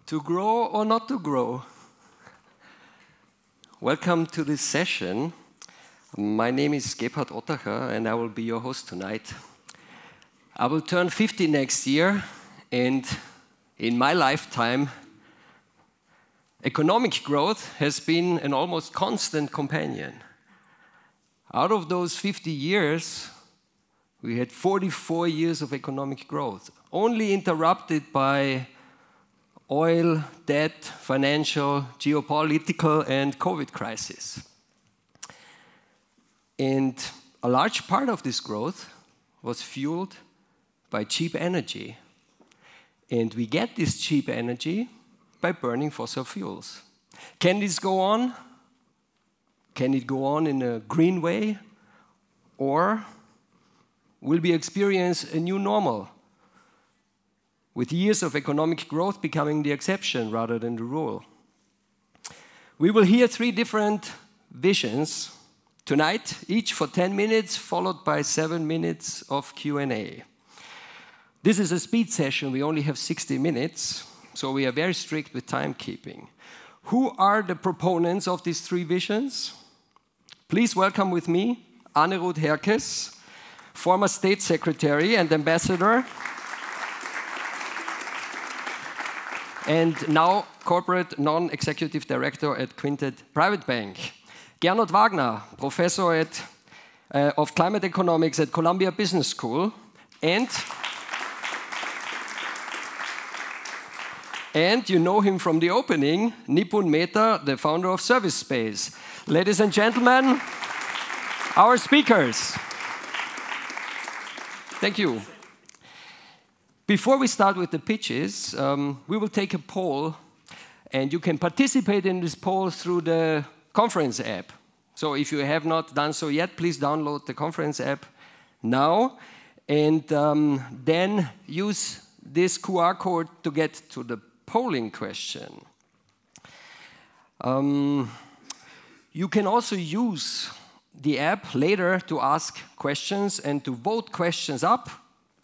To grow or not to grow? Welcome to this session. My name is Gebhard Ottacher and I will be your host tonight. I will turn 50 next year, and in my lifetime, economic growth has been an almost constant companion. Out of those 50 years, we had 44 years of economic growth, only interrupted by oil, debt, financial, geopolitical, and COVID crisis. And a large part of this growth was fueled by cheap energy. And we get this cheap energy by burning fossil fuels. Can this go on? Can it go on in a green way? Or will we experience a new normal, with years of economic growth becoming the exception rather than the rule? We will hear three different visions tonight, each for 10 minutes, followed by 7 minutes of Q&A. This is a speed session. We only have 60 minutes, so we are very strict with timekeeping. Who are the proponents of these three visions? Please welcome with me Anirudh Herkes, former State Secretary and Ambassador, and now Corporate Non-Executive Director at Quintet Private Bank. Gernot Wagner, Professor of Climate Economics at Columbia Business School, and you know him from the opening, Nipun Mehta, the founder of Service Space. Ladies and gentlemen, our speakers. Thank you. Before we start with the pitches, we will take a poll, and you can participate in this poll through the conference app. So if you have not done so yet, please download the conference app now, and then use this QR code to get to the polling question. You can also use the app later to ask questions and to vote questions up.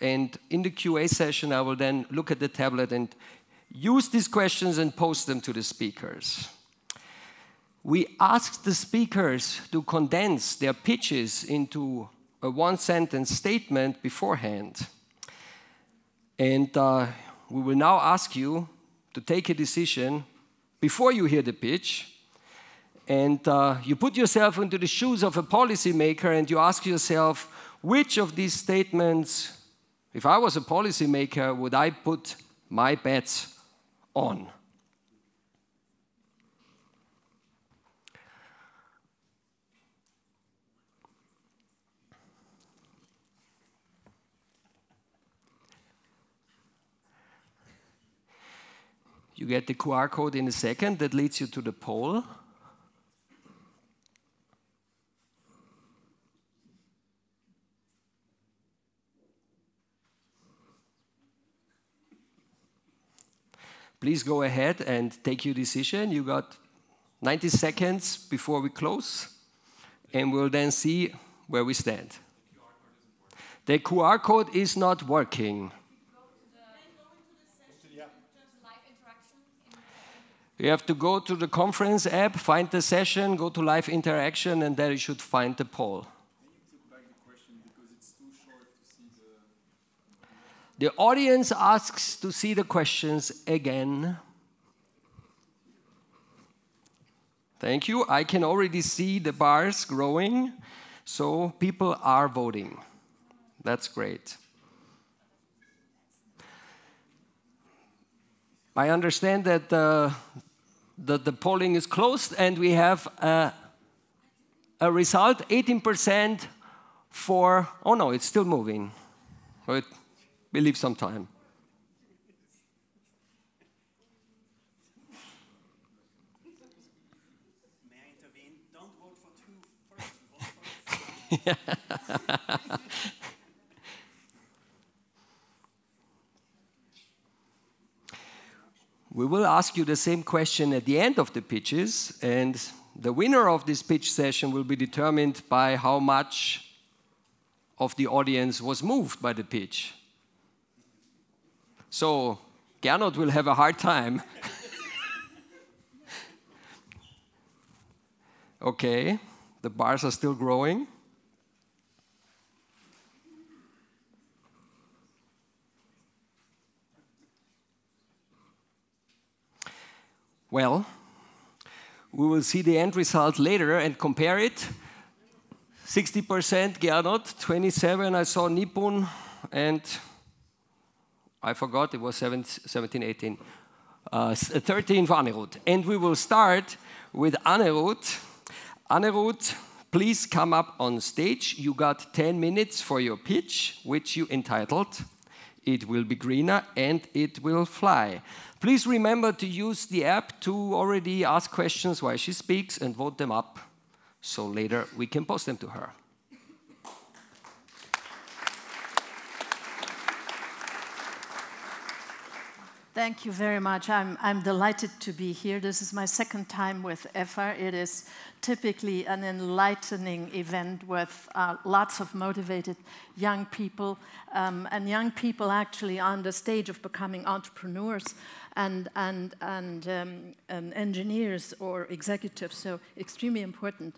And in the QA session, I will then look at the tablet and use these questions and post them to the speakers. We asked the speakers to condense their pitches into a one-sentence statement beforehand. And we will now ask you to take a decision before you hear the pitch. And you put yourself into the shoes of a policymaker and you ask yourself, which of these statements, if I was a policymaker, would I put my bets on? You get the QR code in a second that leads you to the poll. Please go ahead and take your decision. You got 90 seconds before we close, and we'll then see where we stand. The QR code is not working. You have to go to the conference app, find the session, go to live interaction, and there you should find the poll. The audience asks to see the questions again. Thank you. I can already see the bars growing, so people are voting. That's great. I understand that the polling is closed, and we have a result, 18% for, oh no, it's still moving. We leave some time. May I intervene? Don't vote for two first. We will ask you the same question at the end of the pitches, and the winner of this pitch session will be determined by how much of the audience was moved by the pitch. So Gernot will have a hard time Okay, the bars are still growing. Well, we will see the end result later and compare it. 60% Gernot, 27 I saw Nippon, and I forgot, it was 17, 18. 13 for Anirudh. And we will start with Anirudh. Anirudh, please come up on stage. You got 10 minutes for your pitch, which you entitled, "It Will Be Greener and It Will Fly." Please remember to use the app to already ask questions while she speaks and vote them up, so later we can post them to her. Thank you very much. I'm delighted to be here. This is my second time with EFA. It is typically an enlightening event with lots of motivated young people, and young people actually on the stage of becoming entrepreneurs and engineers or executives, so extremely important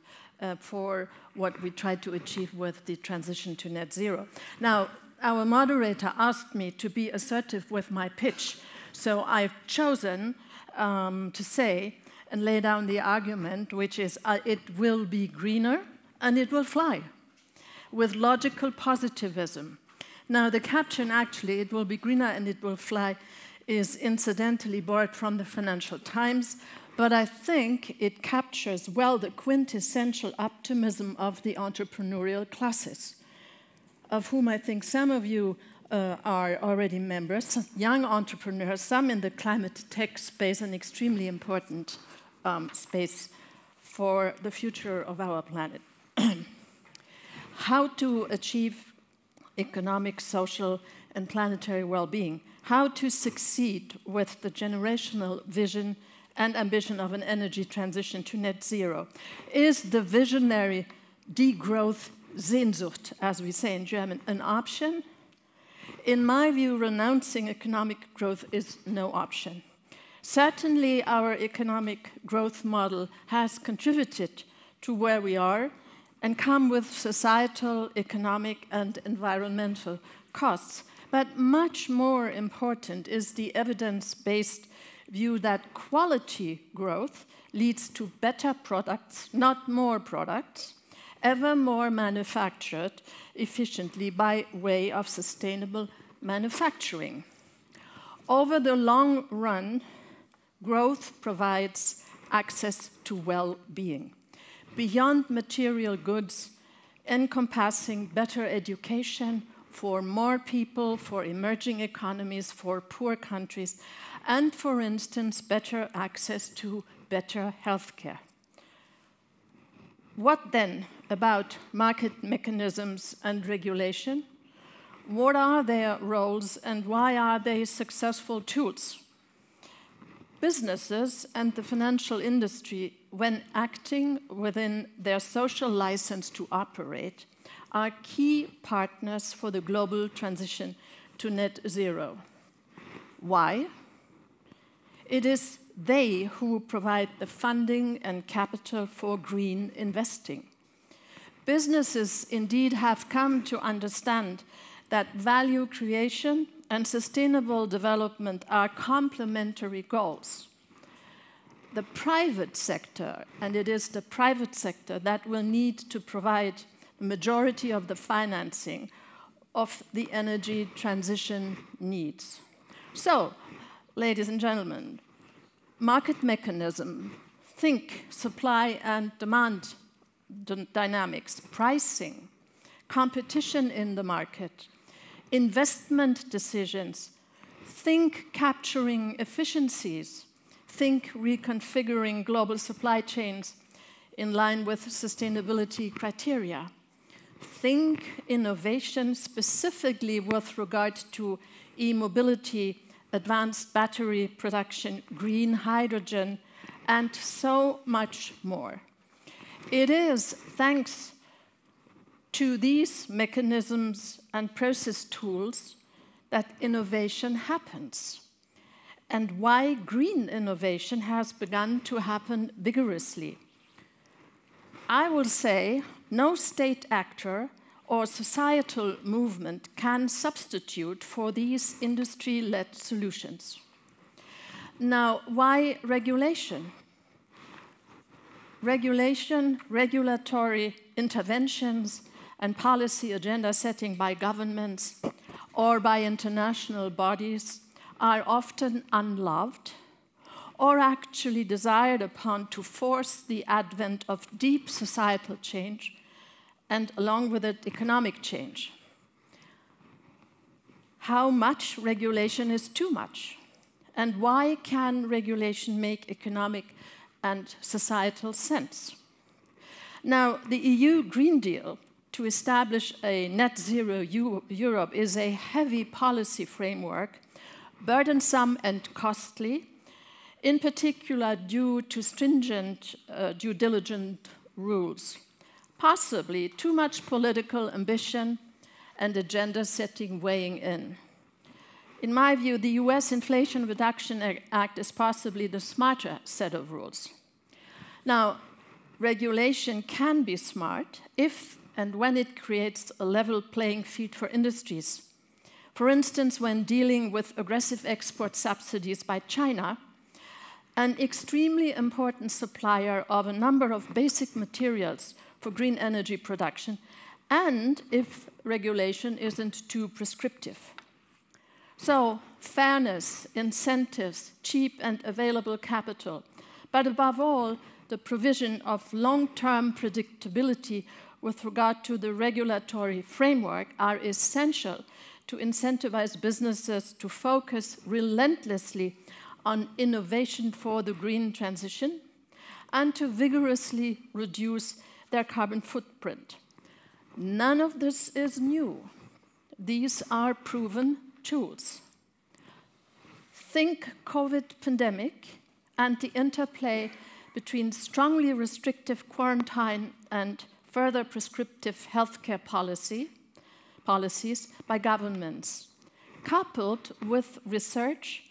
for what we try to achieve with the transition to net zero. Now, our moderator asked me to be assertive with my pitch, so I've chosen to say and lay down the argument, which is it will be greener and it will fly, with logical positivism. Now, the caption actually, "It will be greener and it will fly," is incidentally borrowed from the Financial Times, but I think it captures well the quintessential optimism of the entrepreneurial classes, of whom I think some of you are already members, young entrepreneurs, some in the climate tech space, an extremely important space for the future of our planet. How to achieve economic, social, and planetary well-being. How to succeed with the generational vision and ambition of an energy transition to net zero. Is the visionary degrowth Sehnsucht, as we say in German, an option? In my view, renouncing economic growth is no option. Certainly, our economic growth model has contributed to where we are and come with societal, economic, and environmental costs. But much more important is the evidence-based view that quality growth leads to better products, not more products, ever more manufactured efficiently by way of sustainable manufacturing. Over the long run, growth provides access to well-being, beyond material goods, encompassing better education for more people, for emerging economies, for poor countries, and, for instance, better access to better healthcare. What then about market mechanisms and regulation? What are their roles and why are they successful tools? Businesses and the financial industry, when acting within their social license to operate, are key partners for the global transition to net zero. Why? It is they who provide the funding and capital for green investing. Businesses indeed have come to understand that value creation and sustainable development are complementary goals. The private sector, and it is the private sector that will need to provide the majority of the financing of the energy transition needs. So, ladies and gentlemen, market mechanism, think supply and demand dynamics, pricing, competition in the market, investment decisions, think capturing efficiencies, think reconfiguring global supply chains in line with sustainability criteria, think innovation specifically with regard to e-mobility, advanced battery production, green hydrogen, and so much more. It is thanks to these mechanisms and process tools that innovation happens, and why green innovation has begun to happen vigorously. I will say no state actor or societal movement can substitute for these industry-led solutions. Now, why regulation? Regulation, regulatory interventions, and policy agenda setting by governments or by international bodies are often unloved or actually desired upon to force the advent of deep societal change and along with it economic change. How much regulation is too much? And why can regulation make economic and societal sense? Now, the EU Green Deal to establish a net zero Europe is a heavy policy framework, burdensome and costly, in particular due to stringent due diligence rules, possibly too much political ambition and agenda setting weighing in. In my view, the US Inflation Reduction Act is possibly the smarter set of rules. Now, regulation can be smart if and when it creates a level playing field for industries. For instance, when dealing with aggressive export subsidies by China, an extremely important supplier of a number of basic materials for green energy production, and if regulation isn't too prescriptive. So, fairness, incentives, cheap and available capital, but above all, the provision of long-term predictability with regard to the regulatory framework are essential to incentivize businesses to focus relentlessly on innovation for the green transition and to vigorously reduce their carbon footprint. None of this is new. These are proven tools. Think COVID pandemic and the interplay between strongly restrictive quarantine and further prescriptive healthcare policies by governments, coupled with research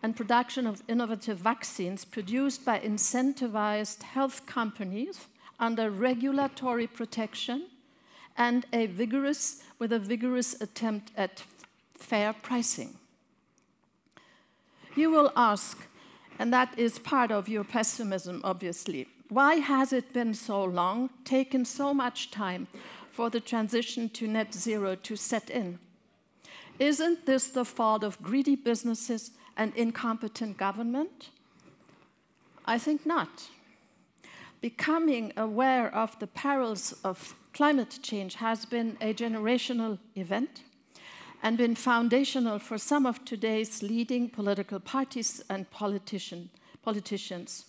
and production of innovative vaccines produced by incentivized health companies under regulatory protection and with a vigorous attempt at fair pricing. You will ask, and that is part of your pessimism, obviously, why has it been so long, taken so much time for the transition to net zero to set in? Isn't this the fault of greedy businesses and incompetent government? I think not. Becoming aware of the perils of climate change has been a generational event and been foundational for some of today's leading political parties and politicians.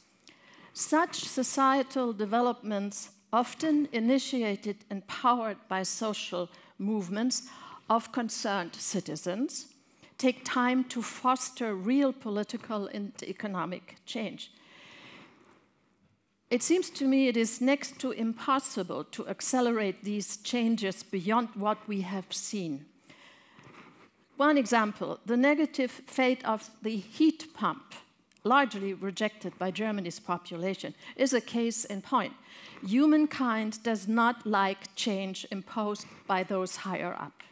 Such societal developments, often initiated and powered by social movements of concerned citizens, take time to foster real political and economic change. It seems to me it is next to impossible to accelerate these changes beyond what we have seen. One example, the negative fate of the heat pump, largely rejected by Germany's population, is a case in point. Humankind does not like change imposed by those higher up.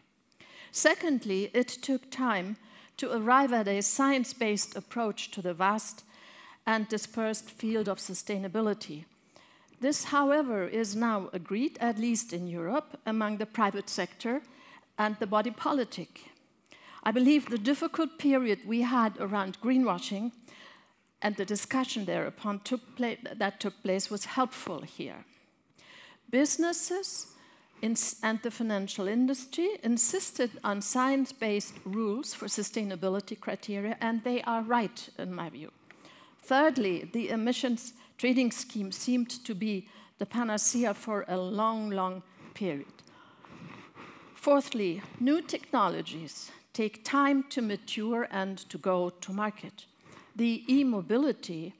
Secondly, it took time to arrive at a science-based approach to the vast and dispersed field of sustainability. This, however, is now agreed, at least in Europe, among the private sector and the body politic. I believe the difficult period we had around greenwashing and the discussion thereupon that took place was helpful here. Businesses and the financial industry insisted on science-based rules for sustainability criteria, and they are right, in my view. Thirdly, the emissions trading scheme seemed to be the panacea for a long, long period. Fourthly, new technologies take time to mature and to go to market. The e-mobility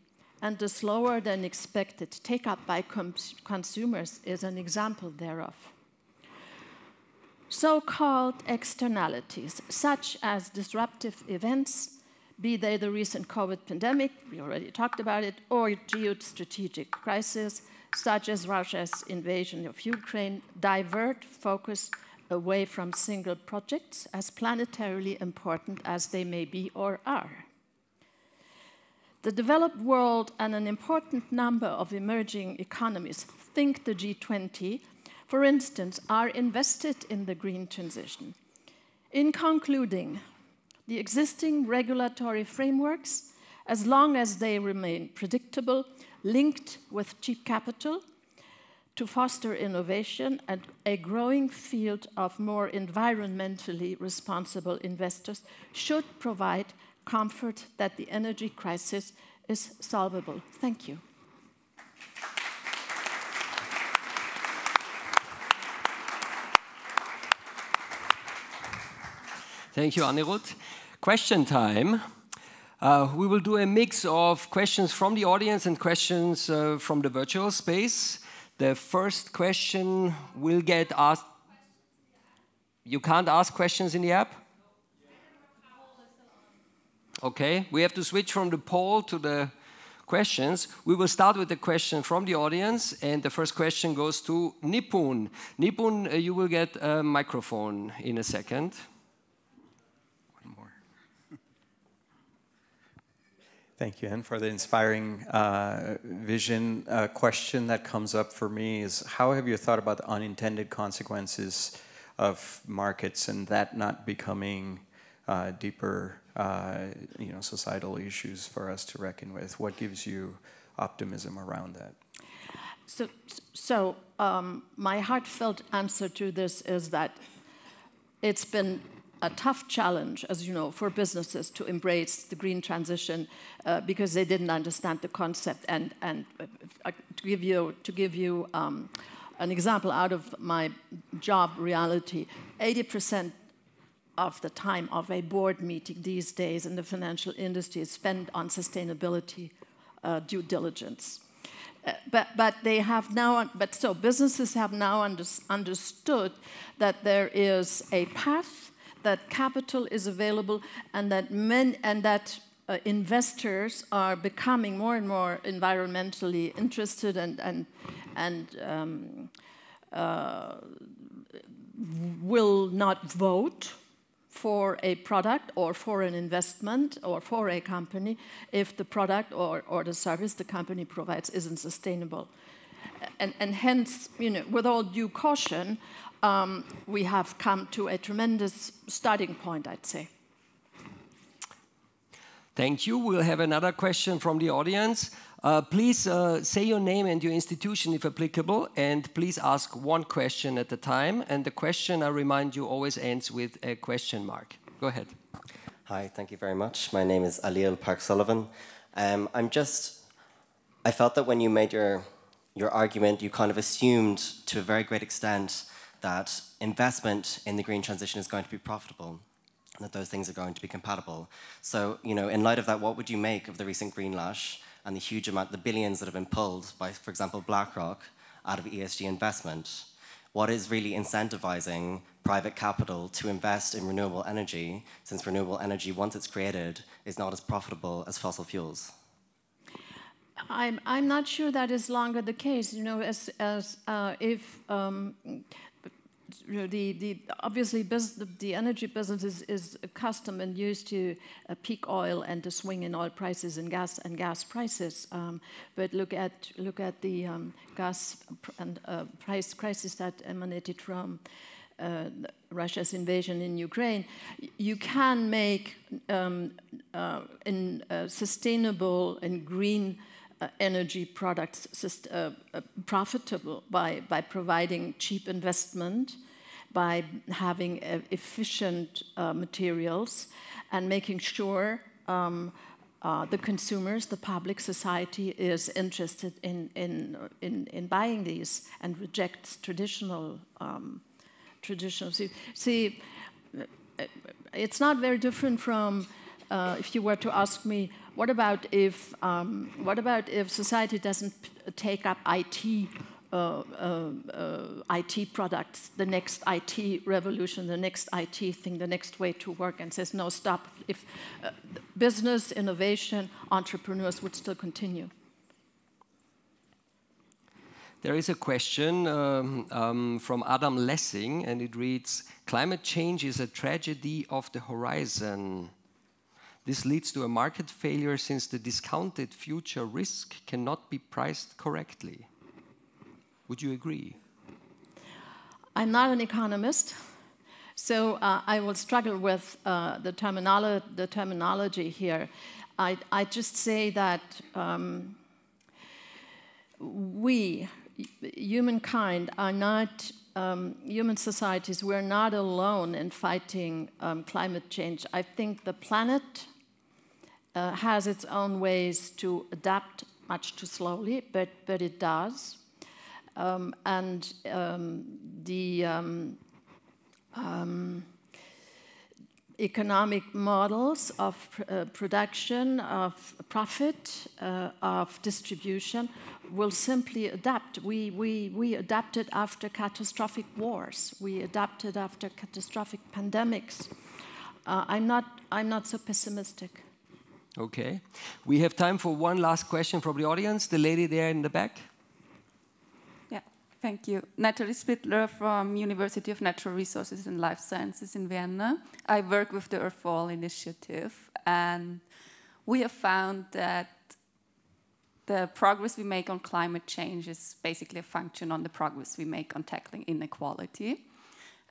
and the slower than expected take-up by consumers is an example thereof. So-called externalities, such as disruptive events, be they the recent COVID pandemic, we already talked about it, or geostrategic crisis, such as Russia's invasion of Ukraine, divert focus away from single projects, as planetarily important as they may be or are. The developed world and an important number of emerging economies, think the G20, for instance, are invested in the green transition. In concluding, the existing regulatory frameworks, as long as they remain predictable, linked with cheap capital, to foster innovation and a growing field of more environmentally responsible investors, should provide comfort that the energy crisis is solvable. Thank you. Thank you, Anirudh. Question time. We will do a mix of questions from the audience and questions from the virtual space. The first question will get asked. You can't ask questions in the app? Okay, we have to switch from the poll to the questions. We will start with the question from the audience, and the first question goes to Nipun. Nipun, you will get a microphone in a second. One more. Thank you, Anne, for the inspiring vision. A question that comes up for me is, how have you thought about the unintended consequences of markets and that not becoming deeper societal issues for us to reckon with? What gives you optimism around that? So my heartfelt answer to this is that it's been a tough challenge, as you know, for businesses to embrace the green transition because they didn't understand the concept. And to give you an example out of my job reality, 80% of the time of a board meeting these days in the financial industry is spent on sustainability due diligence. So businesses have now understood that there is a path, that capital is available, and that investors are becoming more and more environmentally interested and will not vote for a product or for an investment or for a company if the product or the service the company provides isn't sustainable. And hence, with all due caution, we have come to a tremendous starting point, I'd say. Thank you. We'll have another question from the audience. Please say your name and your institution if applicable, and please ask one question at a time. And the question, I remind you, always ends with a question mark. Go ahead. Hi, thank you very much. My name is Alil Park-Sullivan. I felt that when you made your argument, you kind of assumed to a very great extent that investment in the green transition is going to be profitable, and that those things are going to be compatible. So, in light of that, what would you make of the recent green lash and the huge amount, the billions that have been pulled by, for example, BlackRock out of ESG investment? What is really incentivizing private capital to invest in renewable energy, since renewable energy, once it's created, is not as profitable as fossil fuels? I'm not sure that is longer the case. Obviously the energy business is accustomed and used to peak oil and the swing in oil prices and gas prices. But look at the gas and price crisis that emanated from Russia's invasion in Ukraine. You can make sustainable and green energy products profitable by providing cheap investment, by having efficient materials, and making sure the consumers, the public, society is interested in buying these and rejects traditional. See, it's not very different from if you were to ask me, what about if society doesn't take up IT products, the next IT revolution, the next IT thing, the next way to work, and says no, stop? If business, innovation, entrepreneurs would still continue. There is a question from Adam Lessing, and it reads, climate change is a tragedy of the horizon. This leads to a market failure since the discounted future risk cannot be priced correctly. Would you agree? I'm not an economist, so I will struggle with the terminology here. I just say that we, humankind, are not, human societies, we're not alone in fighting climate change. I think the planet has its own ways to adapt, much too slowly, but it does. The economic models of production, of profit, of distribution will simply adapt. We adapted after catastrophic wars. We adapted after catastrophic pandemics. I'm not so pessimistic. Okay. We have time for one last question from the audience. The lady there in the back. Yeah, thank you. Natalie Spittler from University of Natural Resources and Life Sciences in Vienna. I work with the Earthfall Initiative, and we have found that the progress we make on climate change is basically a function on the progress we make on tackling inequality.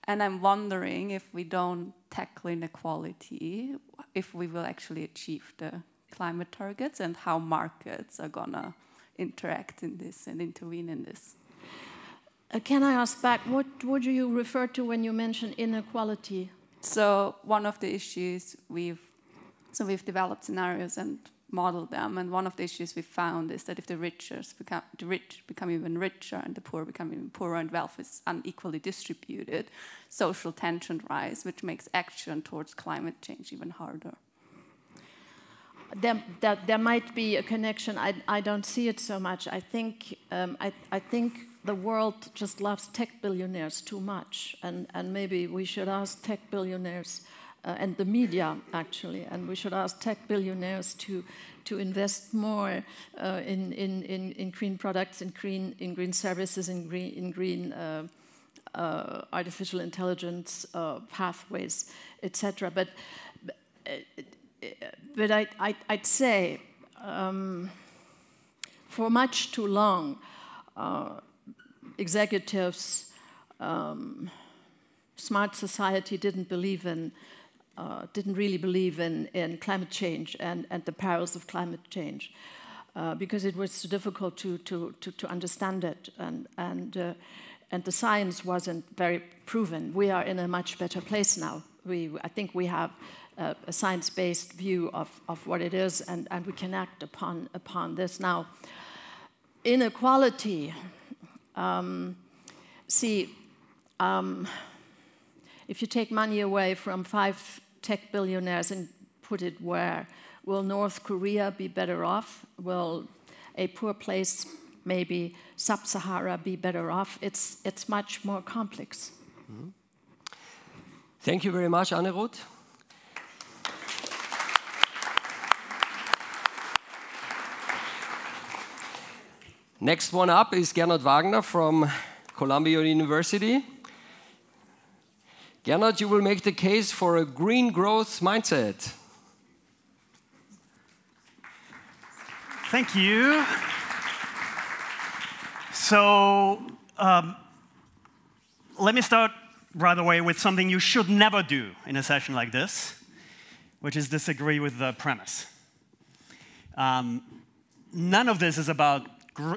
And I'm wondering if we don't tackle inequality, if we will actually achieve the climate targets and how markets are gonna interact in this and intervene in this. Can I ask back, what do you refer to when you mention inequality? So one of the issues we've developed scenarios and modeled them, and one of the issues we found is that if the rich become even richer and the poor become even poorer and wealth is unequally distributed, social tension rise, which makes action towards climate change even harder. There might be a connection. I don't see it so much. I think the world just loves tech billionaires too much, and maybe we should ask tech billionaires and the media, actually, and we should ask tech billionaires to invest more in green products, in green services, in green artificial intelligence pathways, etc. But I'd say for much too long, executives, smart society didn't really believe in climate change and the perils of climate change because it was so difficult to understand it, and the science wasn't very proven. We are in a much better place now. I think we have a science-based view of what it is, and we can act upon this now. Inequality. If you take money away from 5 tech billionaires and put it where? Will North Korea be better off? Will a poor place, maybe Sub-Sahara, be better off? It's much more complex. Mm-hmm. Thank you very much, Anne-Ruth. Next one up is Gernot Wagner from Columbia University. Gernot, you will make the case for a green growth mindset. Thank you. So let me start right away with something you should never do in a session like this, which is disagree with the premise. None of this is about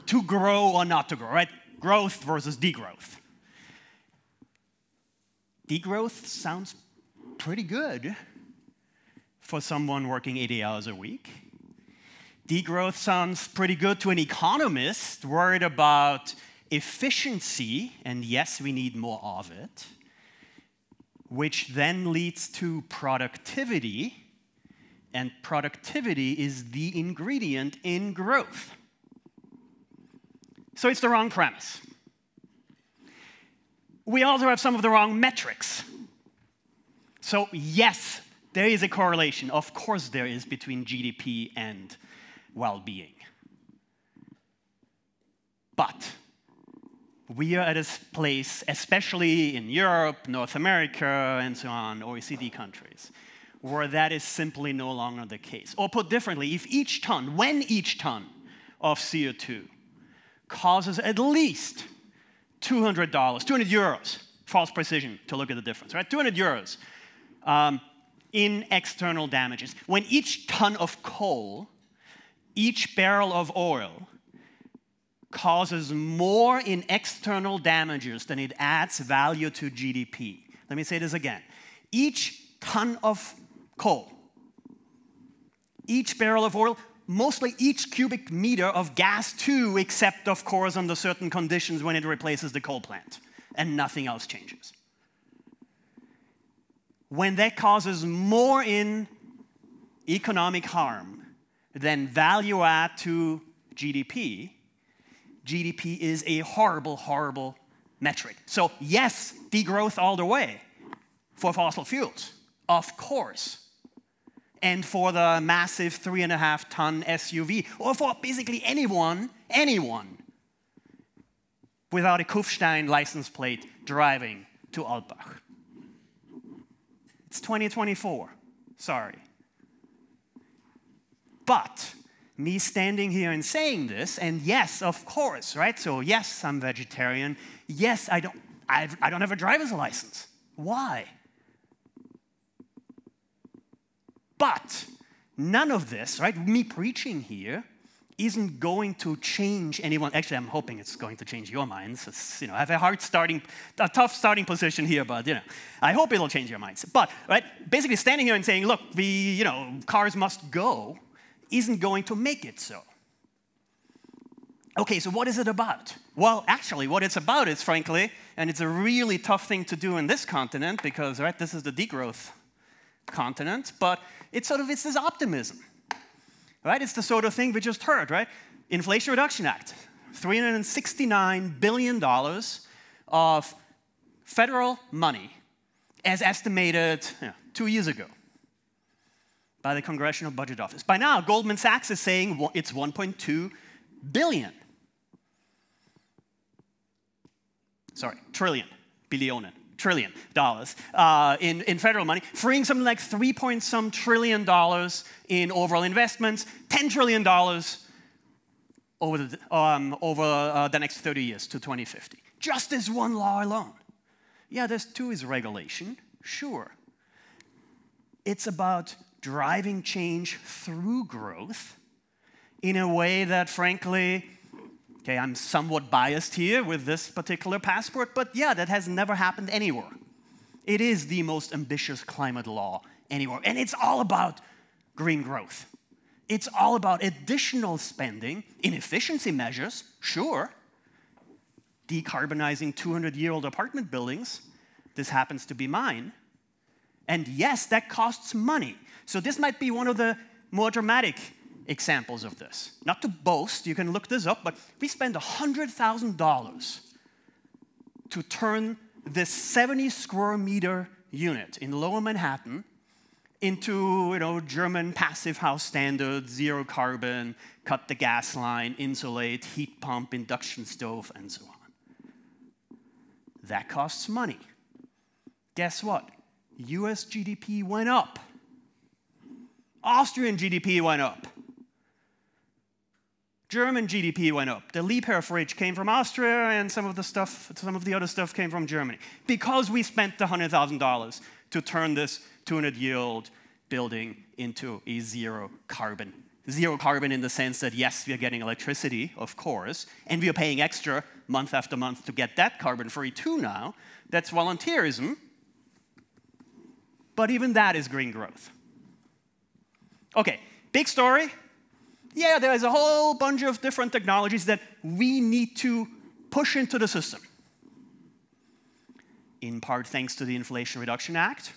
to grow or not to grow, right? Growth versus degrowth. Degrowth sounds pretty good for someone working 80 hours a week. Degrowth sounds pretty good to an economist worried about efficiency, and yes, we need more of it, which then leads to productivity, and productivity is the ingredient in growth. So it's the wrong premise. We also have some of the wrong metrics. So yes, there is a correlation, of course there is, between GDP and well-being. But we are at a place, especially in Europe, North America, and so on, OECD countries, where that is simply no longer the case. Or put differently, when each ton of CO2 causes at least $200, 200 euros, false precision to look at the difference, right? 200 euros in external damages. When each ton of coal, each barrel of oil causes more in external damages than it adds value to GDP. Let me say this again. Each ton of coal, each barrel of oil, mostly each cubic meter of gas too, except of course under certain conditions when it replaces the coal plant, and nothing else changes. When that causes more in economic harm than value add to GDP, GDP is a horrible, horrible metric. So yes, degrowth all the way for fossil fuels, of course. And for the massive 3.5-ton SUV, or for basically anyone without a Kufstein license plate driving to Altbach. It's 2024, sorry. But me standing here and saying this, and yes, of course, right? So yes, I'm vegetarian. Yes, I don't have a driver's license. Why? But none of this, right? Me preaching here isn't going to change anyone. Actually, I'm hoping it's going to change your minds. It's, I have a tough starting position here, but I hope it'll change your minds. But right, basically standing here and saying, look, cars must go, isn't going to make it so. Okay, so what is it about? Well, actually, what it's about is, frankly, and it's a really tough thing to do in this continent because, right, this is the degrowth continent, but it's this optimism, right? It's the sort of thing we just heard, right? Inflation Reduction Act, $369 billion of federal money as estimated 2 years ago by the Congressional Budget Office. By now, Goldman Sachs is saying it's 1.2 billion. Sorry, trillion dollars in federal money, freeing something like $3 trillion in overall investments, $10 trillion over the next 30 years to 2050. Just this one law alone. Yeah, there's two is regulation, sure. It's about driving change through growth in a way that, frankly, okay, I'm somewhat biased here with this particular passport, but yeah, that has never happened anywhere. It is the most ambitious climate law anywhere, and it's all about green growth. It's all about additional spending in efficiency measures, sure. Decarbonizing 200-year-old apartment buildings, this happens to be mine. And yes, that costs money. So this might be one of the more dramatic examples of this. Not to boast, you can look this up, but we spent $100,000 to turn this 70 square meter unit in Lower Manhattan into German passive house standard, zero carbon, cut the gas line, insulate, heat pump, induction stove, and so on. That costs money. Guess what? US GDP went up. Austrian GDP went up. German GDP went up. The Liebherr fridge came from Austria, and some of the other stuff came from Germany. Because we spent the $100,000 to turn this 200-year-old building into a zero carbon. Zero carbon in the sense that, yes, we are getting electricity, of course, and we are paying extra month after month to get that carbon-free too now. That's volunteerism. But even that is green growth. Okay, big story. Yeah, there is a whole bunch of different technologies that we need to push into the system. In part thanks to the Inflation Reduction Act.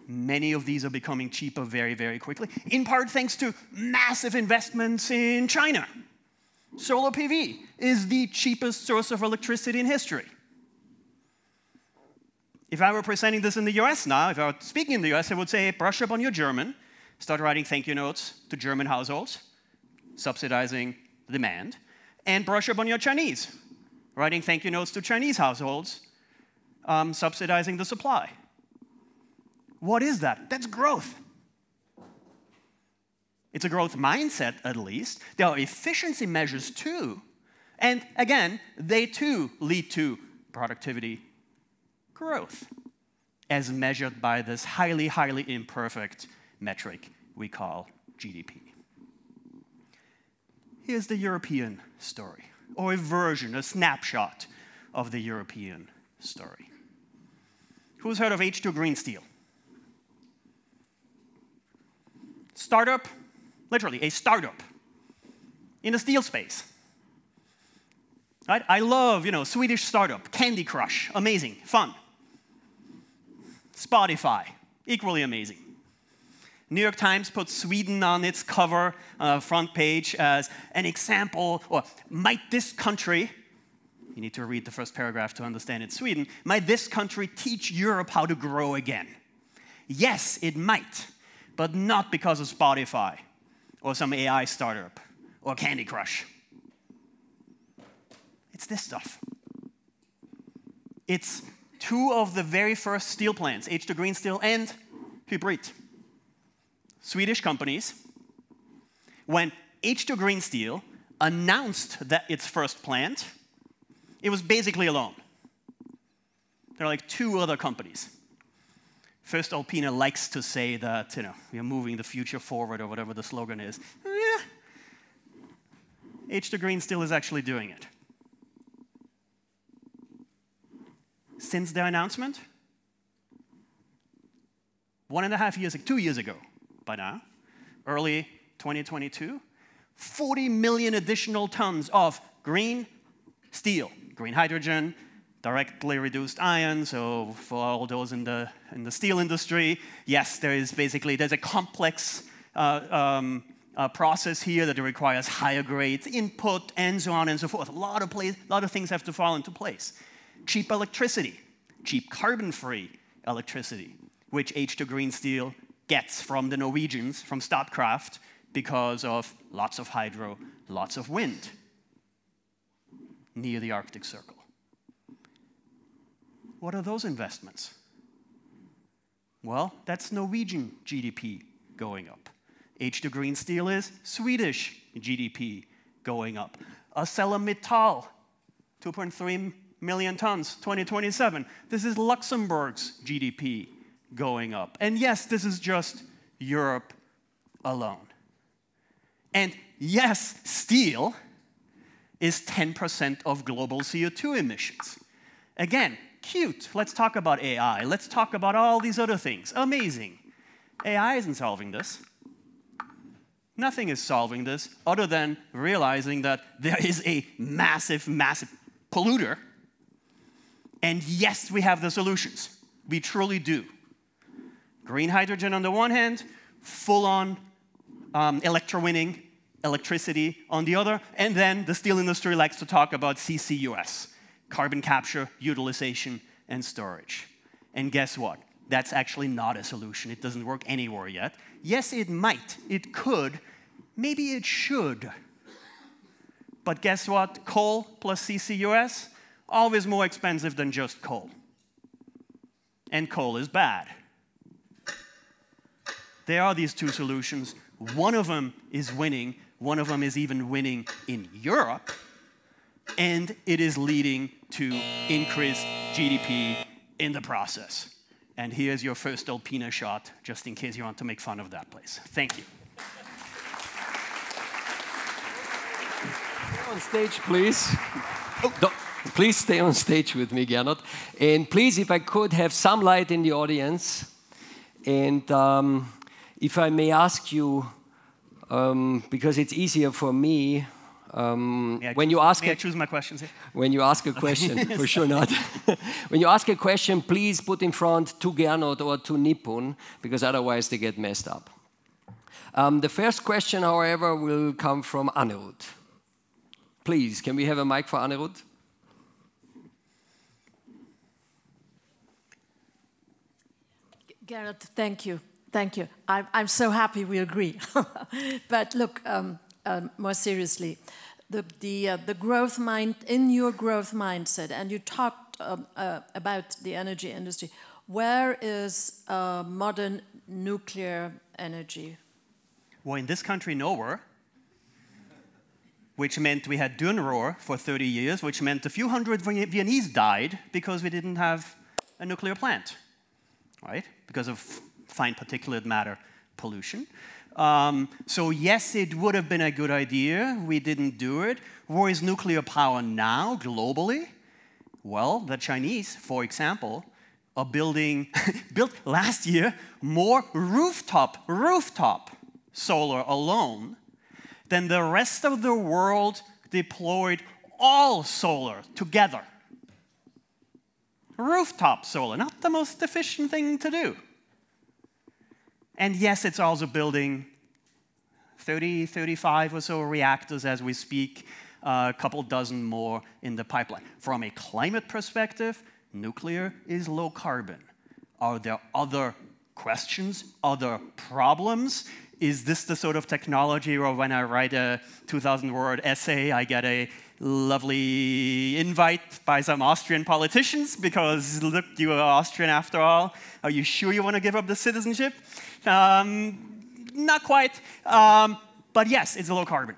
Many of these are becoming cheaper very, very quickly. In part thanks to massive investments in China. Solar PV is the cheapest source of electricity in history. If I were presenting this in the US now, if I were speaking in the US, I would say, brush up on your German, start writing thank you notes to German households, subsidizing demand, and brush up on your Chinese, writing thank you notes to Chinese households, subsidizing the supply. What is that? That's growth. It's a growth mindset, at least. There are efficiency measures, too. And again, they, too, lead to productivity growth, as measured by this highly, highly imperfect metric we call GDP. Here's the European story, or a version, a snapshot of the European story. Who's heard of H2 Green Steel? Startup, literally a startup in the steel space. Right? I love, Swedish startup, Candy Crush, amazing, fun. Spotify, equally amazing. New York Times put Sweden on its cover, front page as an example, or might this country, you need to read the first paragraph to understand it's Sweden, might this country teach Europe how to grow again? Yes, it might, but not because of Spotify, or some AI startup, or Candy Crush. It's this stuff. It's two of the very first steel plants, H2 Green Steel and Hybrid. Swedish companies. When H2 Green Steel announced that its first plant, it was basically alone. There are like two other companies. First Alpina likes to say that, we're moving the future forward, or whatever the slogan is. H2 Green Steel is actually doing it. Since their announcement, 1.5 years, 2 years ago by now, early 2022, 40 million additional tons of green steel, green hydrogen, directly reduced iron, so for all those in the steel industry, yes, there's a complex process here that requires higher grades input and so on and so forth. A lot of things have to fall into place. Cheap electricity, cheap carbon-free electricity, which H2 Green Steel gets from the Norwegians, from Statkraft, because of lots of hydro, lots of wind near the Arctic Circle. What are those investments? Well, that's Norwegian GDP going up. H2 Green Steel is Swedish GDP going up. ArcelorMittal, 2.3 million tons, 2027. This is Luxembourg's GDP going up. And yes, this is just Europe alone. And yes, steel is 10% of global CO2 emissions. Again, cute. Let's talk about AI. Let's talk about all these other things. Amazing. AI isn't solving this. Nothing is solving this other than realizing that there is a massive, massive polluter. And yes, we have the solutions. We truly do. Green hydrogen on the one hand, full-on electrowinning, electricity on the other, and then the steel industry likes to talk about CCUS, carbon capture, utilization, and storage. And guess what? That's actually not a solution. It doesn't work anywhere yet. Yes, it might. It could. Maybe it should. But guess what? Coal plus CCUS, always more expensive than just coal. And coal is bad. There are these two solutions. One of them is winning. One of them is even winning in Europe. And it is leading to increased GDP in the process. And here's your first Alpina shot, just in case you want to make fun of that place. Thank you. Stay on stage, please. Please stay on stage with me, Gernot. And please, if I could have some light in the audience. And if I may ask you, because it's easier for me, when you ask may I choose my questions here? When you ask a question, for sure not. When you ask a question, please put in front to Gernot or to Nipun, because otherwise they get messed up. The first question, however, will come from Anirudh. Please, can we have a mic for Anirudh? Gernot, thank you. Thank you. I'm so happy we agree. But look, more seriously, the growth mind in your growth mindset, and you talked about the energy industry. Where is modern nuclear energy? Well, in this country, nowhere. Which meant we had Dünrohr for 30 years, which meant a few hundred Viennese died because we didn't have a nuclear plant, right? Because of fine particulate matter pollution. So yes, it would have been a good idea. We didn't do it. Where is nuclear power now, globally? Well, the Chinese, for example, are built last year more rooftop solar alone than the rest of the world deployed all solar together. Rooftop solar, not the most efficient thing to do. And yes, it's also building 30, 35 or so reactors as we speak, a couple dozen more in the pipeline. From a climate perspective, nuclear is low carbon. Are there other questions, other problems? Is this the sort of technology where when I write a 2,000-word essay, I get a lovely invite by some Austrian politicians because, look, you are Austrian after all. Are you sure you want to give up the citizenship? Not quite. But yes, it's low carbon.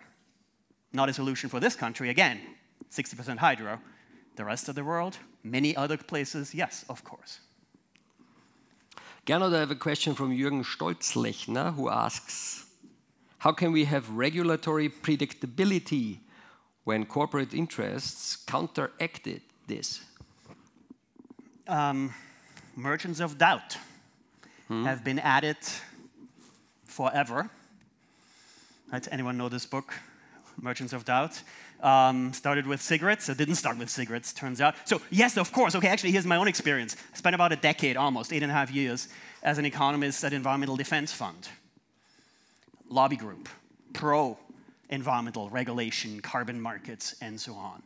Not a solution for this country. Again, 60% hydro. The rest of the world, many other places, yes, of course. Gernot, I have a question from Jürgen Stolzlechner, who asks, how can we have regulatory predictability when corporate interests counteracted this? Merchants of doubt have been at it forever. Does anyone know this book, Merchants of Doubt? Started with cigarettes. It didn't start with cigarettes, turns out. So yes, of course. Okay, actually, here's my own experience. I spent about a decade, almost 8.5 years, as an economist at Environmental Defense Fund. Lobby group, pro-environmental regulation, carbon markets, and so on.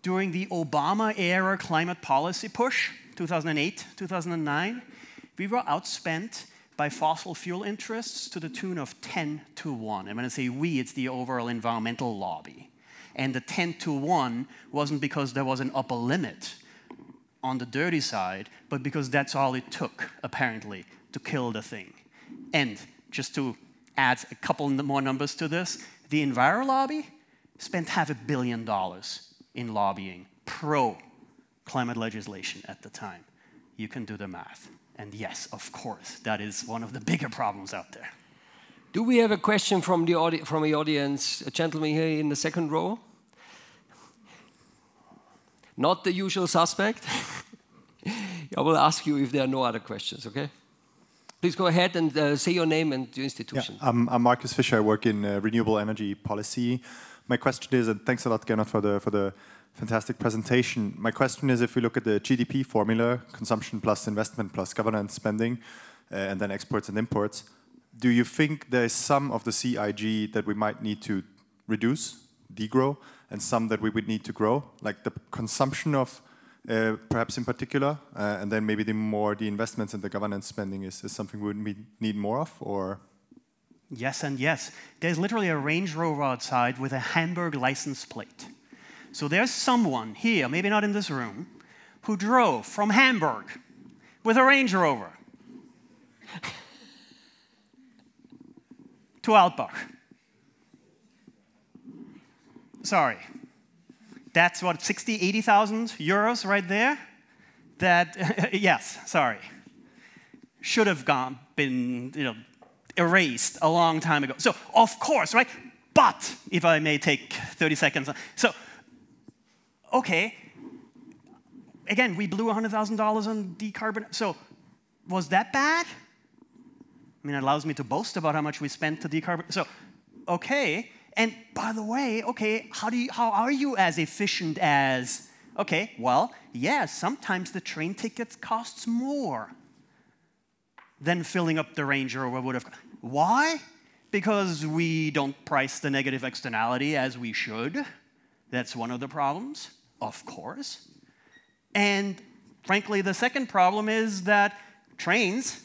During the Obama-era climate policy push, 2008, 2009, we were outspent by fossil fuel interests to the tune of 10-1. And when I say we, it's the overall environmental lobby. And the 10-1 wasn't because there was an upper limit on the dirty side, but because that's all it took, apparently, to kill the thing. And just to add a couple more numbers to this, the Enviro lobby spent $500 million in lobbying pro-climate legislation at the time. You can do the math. And yes, of course, that is one of the bigger problems out there. Do we have a question from the audience? A gentleman here in the second row. Not the usual suspect. I will ask you if there are no other questions, okay? Please go ahead and say your name and your institution. Yeah, I'm Marcus Fischer. I work in renewable energy policy. My question is, and thanks a lot, Gernot, for the fantastic presentation. My question is, if we look at the GDP formula, consumption plus investment plus government spending, and then exports and imports, do you think there is some of the CIG that we might need to reduce, degrow, and some that we would need to grow, like the consumption of, perhaps in particular, and then maybe the investments and the governance spending is something we would need more of, or? Yes and yes. There's literally a Range Rover outside with a Hamburg license plate. So there's someone here, maybe not in this room, who drove from Hamburg with a Range Rover to Altbach. Sorry. That's what, 60,000, 80,000 euros right there? That, yes, sorry. Should have been, erased a long time ago. So, of course, right? But, if I may take 30 seconds. So, okay. Again, we blew $100,000 on decarbonization. So, was that bad? I mean, it allows me to boast about how much we spent to decarbonize. So, okay. And by the way, okay, how are you as efficient as, okay, well, yeah, sometimes the train ticket costs more than filling up the Range Rover would have. Why? Because we don't price the negative externality as we should. That's one of the problems, of course. And frankly, the second problem is that trains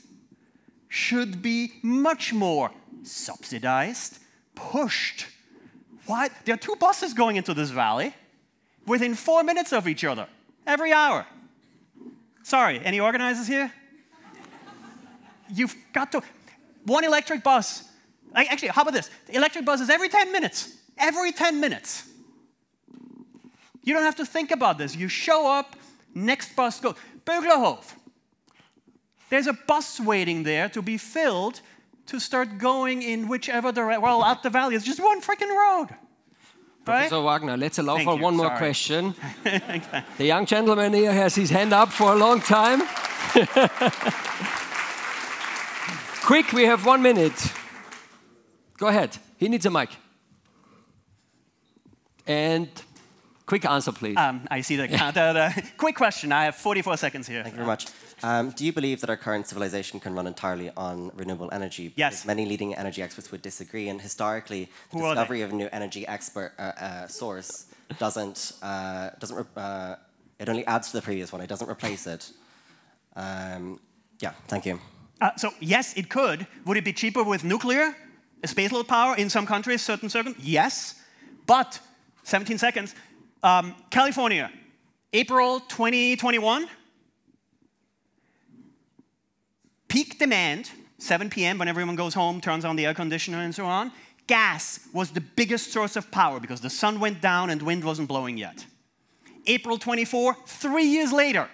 should be much more subsidized, pushed. why? There are 2 buses going into this valley within 4 minutes of each other, every hour. Sorry, any organizers here? You've got to, 1 electric bus. Actually, how about this? The electric buses every 10 minutes. Every 10 minutes. You don't have to think about this. You show up, next bus goes. Buglerhof. There's a bus waiting there to be filled to start going in whichever direction. Well, out the valley. It's just one freaking road. Right? Professor Wagner, let's allow Thank for you. one more Sorry. question. The young gentleman here has his hand up for a long time. Quick, we have 1 minute. Go ahead. He needs a mic. And quick answer, please. I see the counter. Quick question. I have 44 seconds here. Thank you very much. Do you believe that our current civilization can run entirely on renewable energy? Yes. Because many leading energy experts would disagree, and historically, the discovery of a new energy source doesn't it only adds to the previous one. It doesn't replace it. Yeah, thank you. So yes, it could. Would it be cheaper with nuclear, spaceload power in some countries, certain? Yes, but 17 seconds. California, April 2021. Peak demand, 7 p.m. when everyone goes home, turns on the air conditioner and so on. Gas was the biggest source of power because the sun went down and wind wasn't blowing yet. April 24, 3 years later,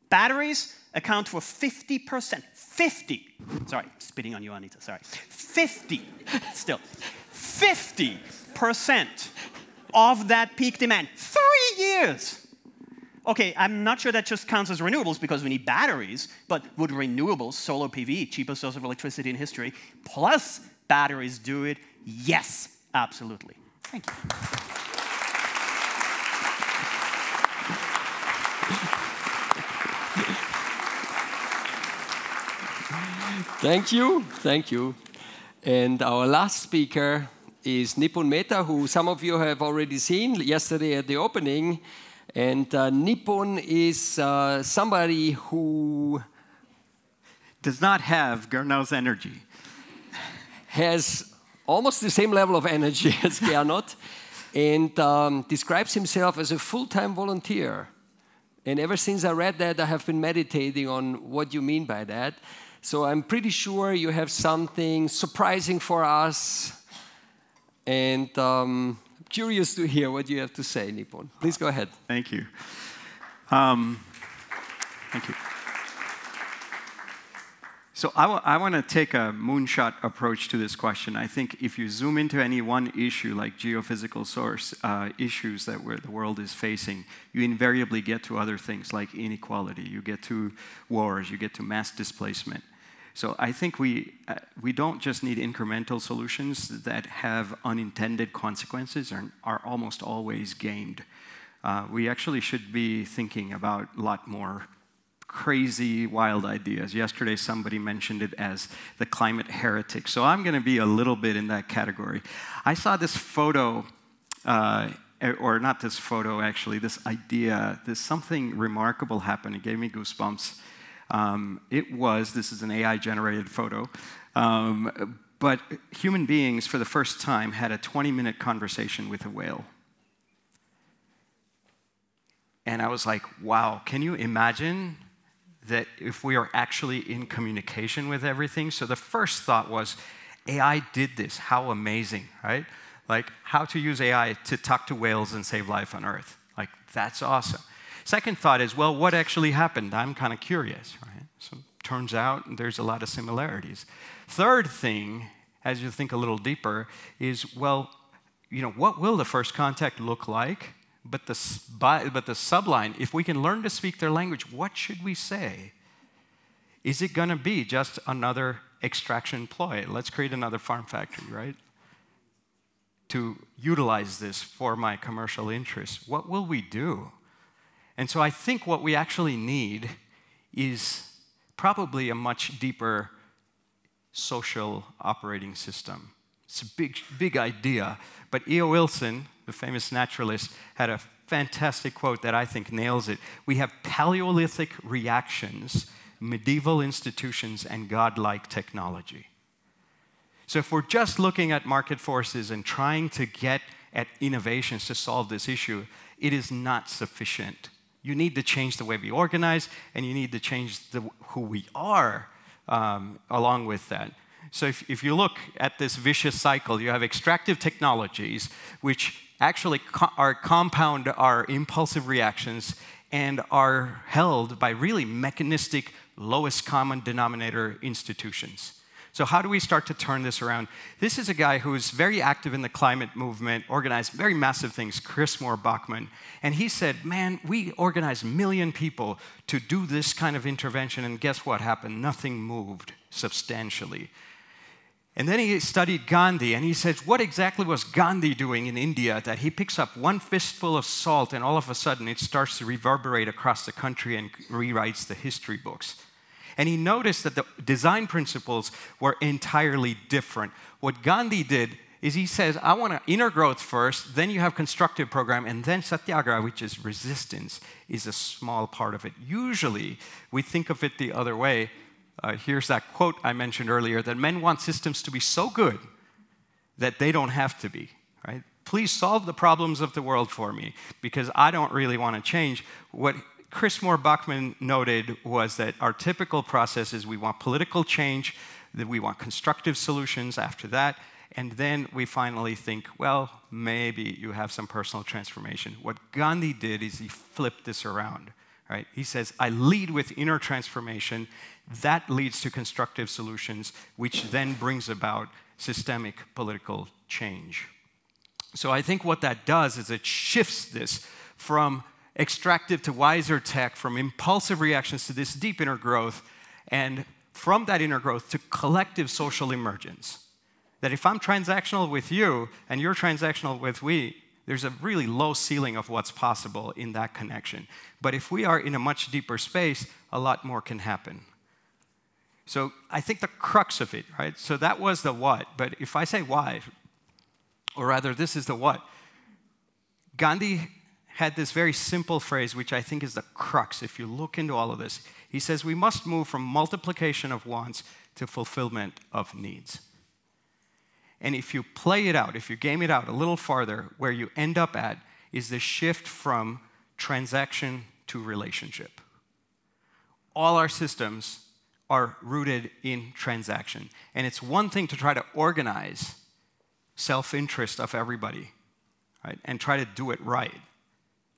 batteries account for 50%. 50. Sorry, spitting on you, Anita, sorry. 50, still. 50% of that peak demand. 3 years. Okay, I'm not sure that just counts as renewables because we need batteries, but would renewables, solar PV, cheapest source of electricity in history, plus batteries do it? Yes, absolutely. Thank you. Thank you, thank you. And our last speaker is Nipun Mehta, who some of you have already seen yesterday at the opening. And Nipun is somebody who does not have Gernot's energy. Has almost the same level of energy as Gernot, and describes himself as a full-time volunteer. And ever since I read that, I have been meditating on what you mean by that. So I'm pretty sure you have something surprising for us, and curious to hear what you have to say, Nipun. Please go ahead. Thank you. Thank you. So I want to take a moonshot approach to this question. I think if you zoom into any one issue, like geophysical source issues that the world is facing, you invariably get to other things like inequality. You get to wars. You get to mass displacement. So I think we don't just need incremental solutions that have unintended consequences and are almost always gamed. We actually should be thinking about a lot more crazy, wild ideas. Yesterday, somebody mentioned it as the climate heretic. So I'm going to be a little bit in that category. I saw this photo, or not this photo, actually, this idea. There's something remarkable happened. It gave me goosebumps. This is an AI-generated photo, but human beings, for the first time, had a 20-minute conversation with a whale. And I was like, wow, can you imagine that if we are actually in communication with everything? So the first thought was, AI did this, how amazing, right? Like, how to use AI to talk to whales and save life on Earth. Like, that's awesome. Second thought is, well, what actually happened? I'm kind of curious, right? So turns out there's a lot of similarities. Third thing, as you think a little deeper, is, well, what will the first contact look like? But the subline, if we can learn to speak their language, what should we say? Is it going to be just another extraction ploy? Let's create another farm factory, right? To utilize this for my commercial interests. What will we do? And so I think what we actually need is probably a much deeper social operating system. It's a big idea. But E.O. Wilson, the famous naturalist, had a fantastic quote that I think nails it. We have Paleolithic reactions, medieval institutions, and godlike technology. So if we're just looking at market forces and trying to get at innovations to solve this issue, it is not sufficient. You need to change the way we organize, and you need to change who we are along with that. So if you look at this vicious cycle, you have extractive technologies, which actually compound our impulsive reactions and are held by really mechanistic, lowest common denominator institutions. So how do we start to turn this around? This is a guy who is very active in the climate movement, organized very massive things, Chris Moore-Bachmann. And he said, man, we organized 1 million people to do this kind of intervention, and guess what happened? Nothing moved substantially. And then he studied Gandhi, and he says, what exactly was Gandhi doing in India that he picks up one fistful of salt, and all of a sudden it starts to reverberate across the country and rewrites the history books? And he noticed that the design principles were entirely different. What Gandhi did is he says, I want inner growth first, then you have constructive program, and then satyagraha, which is resistance, is a small part of it. Usually, we think of it the other way. Here's that quote I mentioned earlier, that men want systems to be so good that they don't have to be, right? Please solve the problems of the world for me, because I don't really want to change. What Chris Moore-Bachmann noted was that our typical process is we want political change, that we want constructive solutions after that, and then we finally think, well, maybe you have some personal transformation. What Gandhi did is he flipped this around, right? He says, I lead with inner transformation. That leads to constructive solutions, which then brings about systemic political change. So I think what that does is it shifts this from extractive to wiser tech, from impulsive reactions to this deep inner growth, and from that inner growth to collective social emergence. That if I'm transactional with you and you're transactional with we, there's a really low ceiling of what's possible in that connection. But if we are in a much deeper space, a lot more can happen. So I think the crux of it, right? So that was the what, but if I say why, or rather this is the what, Gandhi had this very simple phrase, which I think is the crux if you look into all of this. He says, we must move from multiplication of wants to fulfillment of needs. And if you play it out, if you game it out a little farther, where you end up at is the shift from transaction to relationship. All our systems are rooted in transaction. And it's one thing to try to organize self-interest of everybody, right, and try to do it right.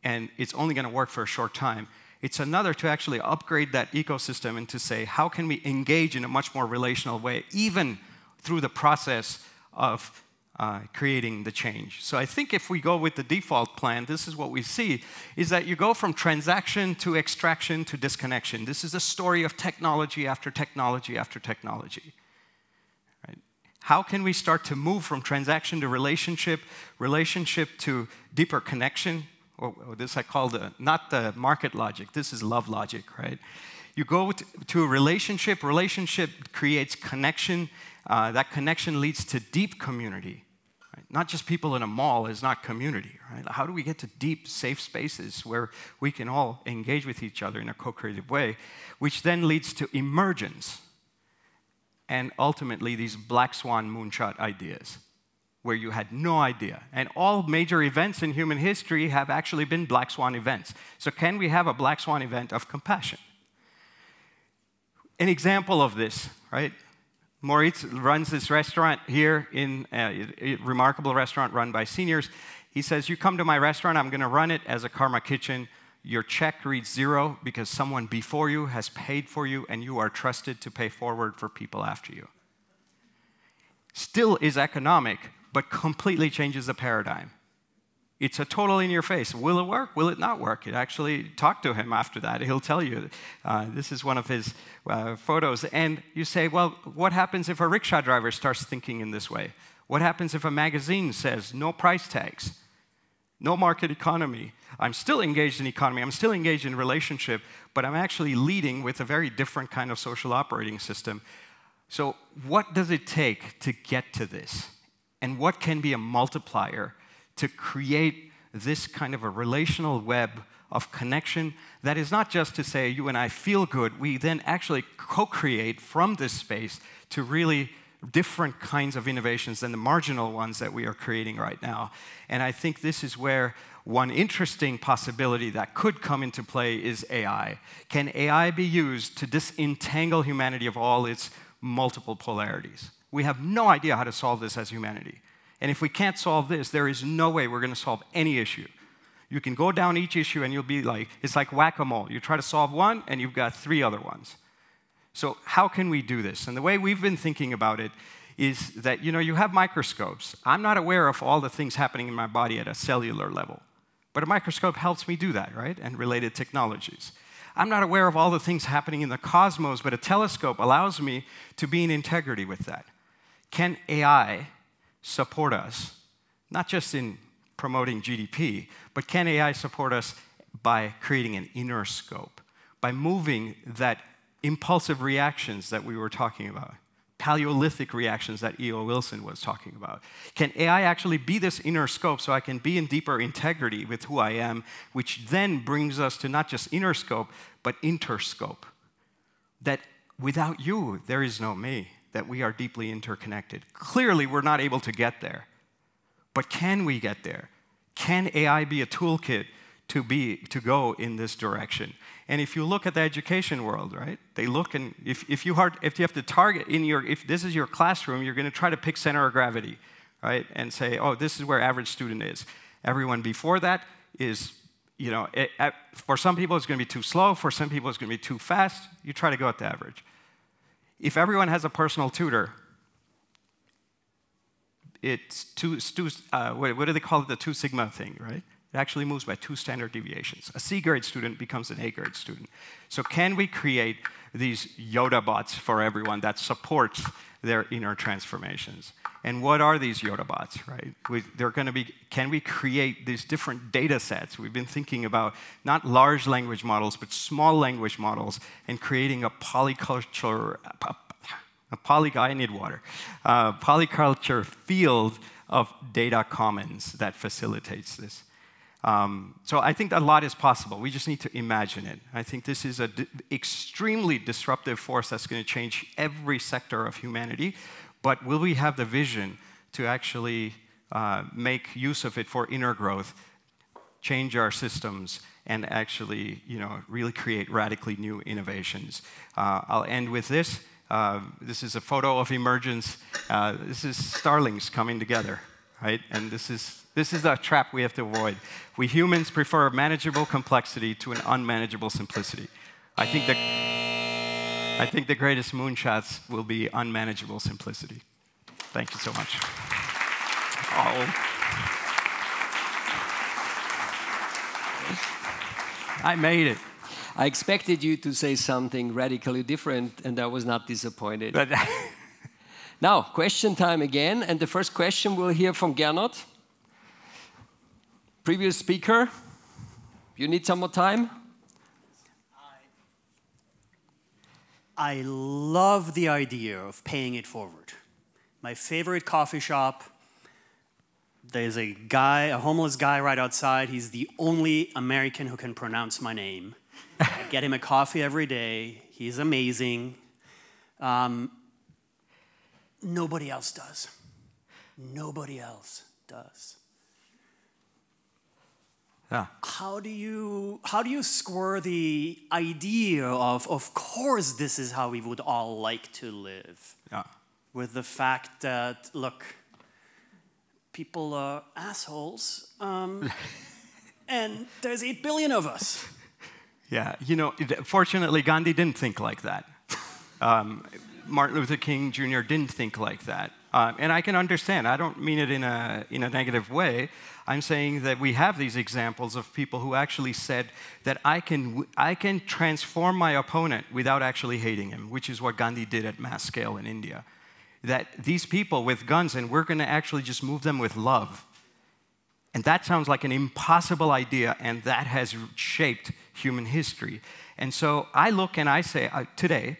And it's only going to work for a short time. It's another to actually upgrade that ecosystem and to say, how can we engage in a much more relational way, even through the process of creating the change. So I think if we go with the default plan, this is what we see, is that you go from transaction to extraction to disconnection. This is a story of technology after technology after technology. Right? How can we start to move from transaction to relationship, relationship to deeper connection? Or this I call not the market logic, this is love logic, right? You go to a relationship, relationship creates connection, that connection leads to deep community. Right? Not just people in a mall is not community, right? How do we get to deep, safe spaces where we can all engage with each other in a co-creative way, which then leads to emergence, and ultimately these black swan moonshot ideas, where you had no idea. And all major events in human history have actually been black swan events. So can we have a black swan event of compassion? An example of this, right? Moritz runs this restaurant here, in a remarkable restaurant run by seniors. He says, you come to my restaurant, I'm gonna run it as a karma kitchen. Your check reads 0 because someone before you has paid for you and you are trusted to pay forward for people after you. Still is economic, but completely changes the paradigm. It's a total in your face. Will it work? Will it not work? You actually talk to him after that. He'll tell you. This is one of his photos. And you say, well, what happens if a rickshaw driver starts thinking in this way? What happens if a magazine says no price tags, no market economy? I'm still engaged in economy. I'm still engaged in relationship, but I'm actually leading with a very different kind of social operating system. So what does it take to get to this? And what can be a multiplier to create this kind of a relational web of connection that is not just to say you and I feel good, we then actually co-create from this space to really different kinds of innovations than the marginal ones that we are creating right now. And I think this is where one interesting possibility that could come into play is AI. Can AI be used to disentangle humanity of all its multiple polarities? We have no idea how to solve this as humanity. And if we can't solve this, there is no way we're going to solve any issue. You can go down each issue and you'll be like, it's like whack-a-mole. You try to solve one and you've got 3 other ones. So how can we do this? And the way we've been thinking about it is that, you have microscopes. I'm not aware of all the things happening in my body at a cellular level. But a microscope helps me do that, right? And related technologies. I'm not aware of all the things happening in the cosmos, but a telescope allows me to be in integrity with that. Can AI support us, not just in promoting GDP, but can AI support us by creating an inner scope, by moving that impulsive reactions that we were talking about, Paleolithic reactions that E.O. Wilson was talking about? Can AI actually be this inner scope so I can be in deeper integrity with who I am, which then brings us to not just inner scope, but interscope? That without you, there is no me, that we are deeply interconnected. Clearly, we're not able to get there. But can we get there? Can AI be a toolkit to go in this direction? And if you look at the education world, right? They look, and if you have to target if this is your classroom, you're going to try to pick center of gravity, right? And say, oh, this is where average student is. Everyone before that is, for some people it's going to be too slow. For some people it's going to be too fast. You try to go at the average. If everyone has a personal tutor, it's what do they call it? The 2 sigma thing, right? It actually moves by 2 standard deviations. A C-grade student becomes an A-grade student. So can we create these Yoda bots for everyone that supports their inner transformations? And what are these Yoda bots, right? Can we create these different data sets? We've been thinking about not large language models, but small language models, and creating a polyculture field of data commons that facilitates this. So I think a lot is possible. We just need to imagine it. I think this is an extremely disruptive force that's going to change every sector of humanity. But will we have the vision to actually make use of it for inner growth, change our systems, and actually really create radically new innovations? I'll end with this. This is a photo of emergence. This is starlings coming together, right? And this is a trap we have to avoid. We humans prefer manageable complexity to an unmanageable simplicity. I think the greatest moonshots will be unmanageable simplicity. Thank you so much. Oh. I made it. I expected you to say something radically different, and I was not disappointed. But now, question time again, and the first question we'll hear from Gernot. Previous speaker, you need some more time? I love the idea of paying it forward. My favorite coffee shop, there's a homeless guy right outside. He's the only American who can pronounce my name. I get him a coffee every day. He's amazing. Nobody else does. Nobody else does. Yeah. How do you square the idea of course this is how we would all like to live, with the fact that, look, people are assholes, and there's 8 billion of us. Yeah, fortunately, Gandhi didn't think like that. Martin Luther King Jr. didn't think like that. And I can understand. I don't mean it in a negative way. I'm saying that we have these examples of people who actually said that I can transform my opponent without actually hating him, which is what Gandhi did at mass scale in India. That these people with guns, and we're going to actually just move them with love. And that sounds like an impossible idea, and that has shaped human history. And so I look and I say, today,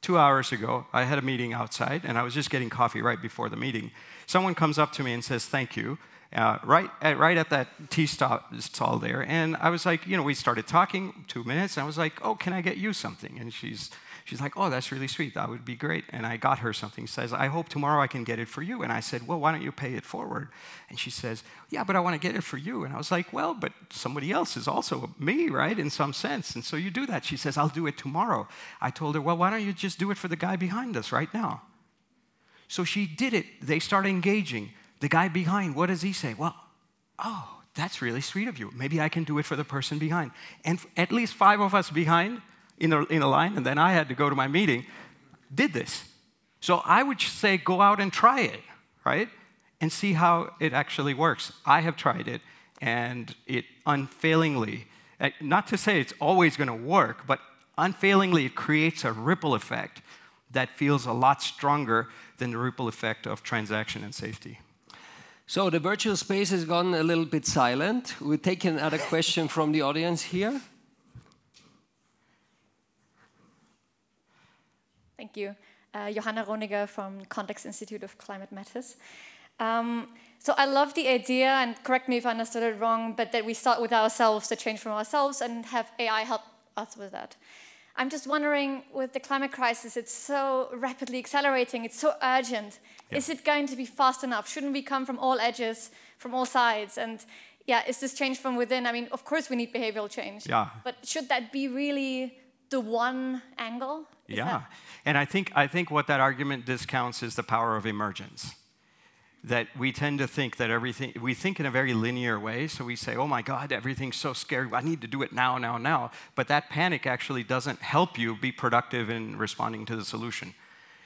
2 hours ago, I had a meeting outside, and I was just getting coffee right before the meeting. Someone comes up to me and says, thank you, right at that tea stall there. And I was like, we started talking 2 minutes, and I was like, oh, can I get you something? And She's like, oh, that's really sweet. That would be great. And I got her something. She says, I hope tomorrow I can get it for you. And I said, well, why don't you pay it forward? And she says, yeah, but I want to get it for you. And I was like, well, but somebody else is also me, right, in some sense. And so you do that. She says, I'll do it tomorrow. I told her, well, why don't you just do it for the guy behind us right now? So she did it. They started engaging. The guy behind, what does he say? Well, oh, that's really sweet of you. Maybe I can do it for the person behind. And at least 5 of us behind in a line, and then I had to go to my meeting, did this. So I would say go out and try it, right? And see how it actually works. I have tried it, and it unfailingly, not to say it's always going to work, but unfailingly it creates a ripple effect that feels a lot stronger than the ripple effect of transaction and safety. So the virtual space has gone a little bit silent. We'll take another question from the audience here. Thank you. Johanna Roniger from Context Institute of Climate Matters. So I love the idea, and correct me if I understood it wrong, but that we start with ourselves, to change from ourselves, and have AI help us with that. I'm just wondering, with the climate crisis, it's so rapidly accelerating, it's so urgent. Yeah. Is it going to be fast enough? Shouldn't we come from all edges, from all sides? And yeah, is this change from within? I mean, of course we need behavioral change. Yeah. But should that be really the one angle? And I think what that argument discounts is the power of emergence. That we tend to think that everything, we think in a very linear way, so we say, oh my God, everything's so scary, I need to do it now, now, now. But that panic actually doesn't help you be productive in responding to the solution.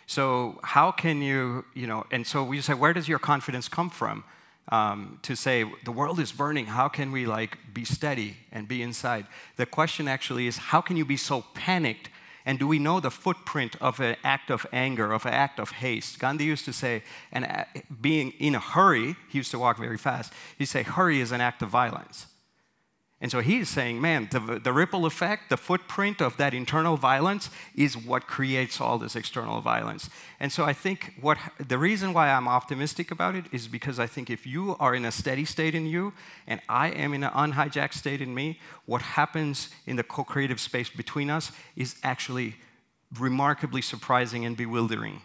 So how can you, and so we say, where does your confidence come from? To say, the world is burning, how can we be steady and be inside? The question actually is, how can you be so panicked? And do we know the footprint of an act of anger, of an act of haste? Gandhi used to say, being in a hurry, he used to walk very fast, he'd say, hurry is an act of violence. And so he's saying, man, the ripple effect, the footprint of that internal violence is what creates all this external violence. And so I think the reason why I'm optimistic about it is because I think if you are in a steady state in you, and I am in an unhijacked state in me, what happens in the co-creative space between us is actually remarkably surprising and bewildering.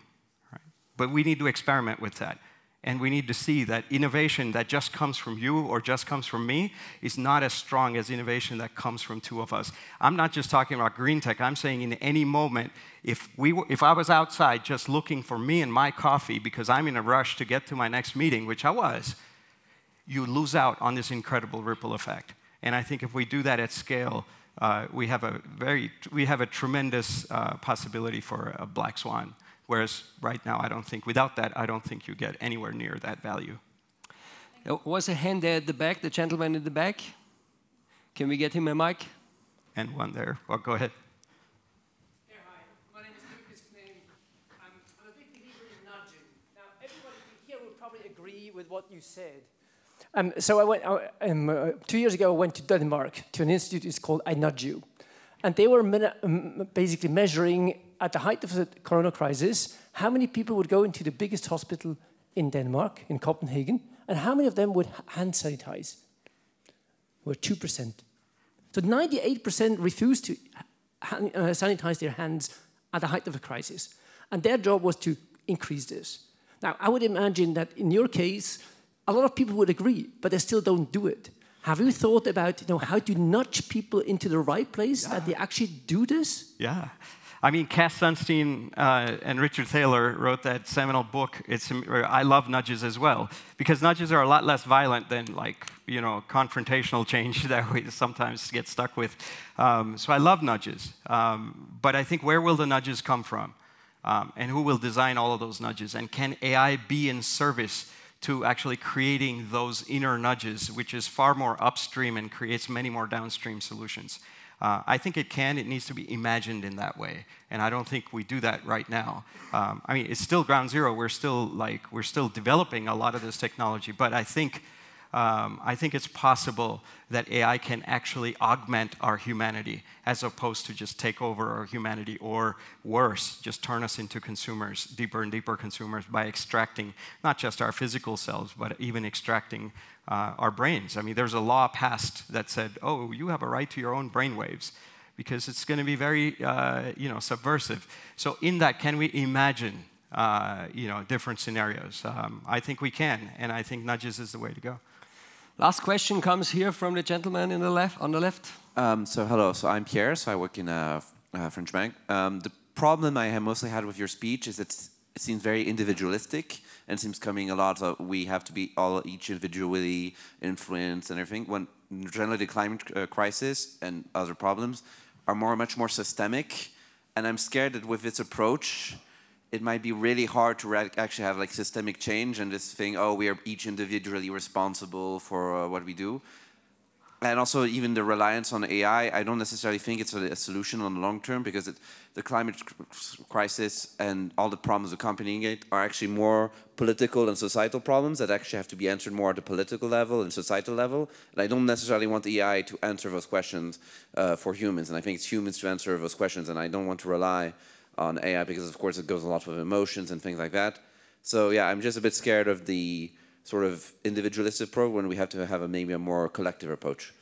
Right? But we need to experiment with that. And we need to see that innovation that just comes from you or just comes from me is not as strong as innovation that comes from 2 of us. I'm not just talking about green tech. I'm saying in any moment, if I was outside just looking for me and my coffee because I'm in a rush to get to my next meeting, which I was, you lose out on this incredible ripple effect. And I think if we do that at scale, we have a tremendous possibility for a black swan. Whereas right now, without that, I don't think you get anywhere near that value. There was a hand there at the back, the gentleman in the back. Can we get him a mic? And one there. Well, go ahead. Yeah, hi. My name is Lucas Kning. I'm a big believer in nudging. Now, everybody here will probably agree with what you said. So I went, 2 years ago, I went to Denmark to an institute. It's called I Nudge You. And they were basically measuring, at the height of the corona crisis, how many people would go into the biggest hospital in Denmark, in Copenhagen, and how many of them would hand sanitize? Were 2%. So 98% refused to sanitize their hands at the height of the crisis. And their job was to increase this. Now, I would imagine that in your case, a lot of people would agree, but they still don't do it. Have you thought about how to nudge people into the right place, that they actually do this? Yeah. I mean, Cass Sunstein and Richard Thaler wrote that seminal book. I love nudges as well, because nudges are a lot less violent than confrontational change that we sometimes get stuck with. So I love nudges. But I think, where will the nudges come from? And who will design all of those nudges? And can AI be in service to actually creating those inner nudges, which is far more upstream and creates many more downstream solutions? I think it can. It needs to be imagined in that way, and I don't think we do that right now. I mean, it's still ground zero. We're still developing a lot of this technology, but I think it's possible that AI can actually augment our humanity as opposed to just take over our humanity, or worse, just turn us into consumers, deeper and deeper consumers, by extracting not just our physical selves, but even extracting our brains. I mean, there's a law passed that said, oh, you have a right to your own brain waves, because it's going to be very, subversive. So in that, can we imagine, different scenarios? I think we can, and I think nudges is the way to go. Last question comes here from the gentleman on the left. So hello, so I'm Pierre, so I work in a French bank. The problem I have mostly had with your speech is it seems very individualistic, and it seems coming a lot of we have to be each individually influenced and everything, when generally the climate crisis and other problems are much more systemic, and I'm scared that with this approach, it might be really hard to actually have like systemic change and this thing, oh, we are each individually responsible for what we do. And also even the reliance on AI, I don't necessarily think it's a solution on the long term, because the climate crisis and all the problems accompanying it are actually more political and societal problems that actually have to be answered more at the political level and societal level. And I don't necessarily want the AI to answer those questions for humans. And I think it's humans to answer those questions, and I don't want to rely on AI because, of course, it goes a lot with emotions and things like that. So yeah, I'm just a bit scared of the sort of individualistic approach when we have to have maybe a more collective approach.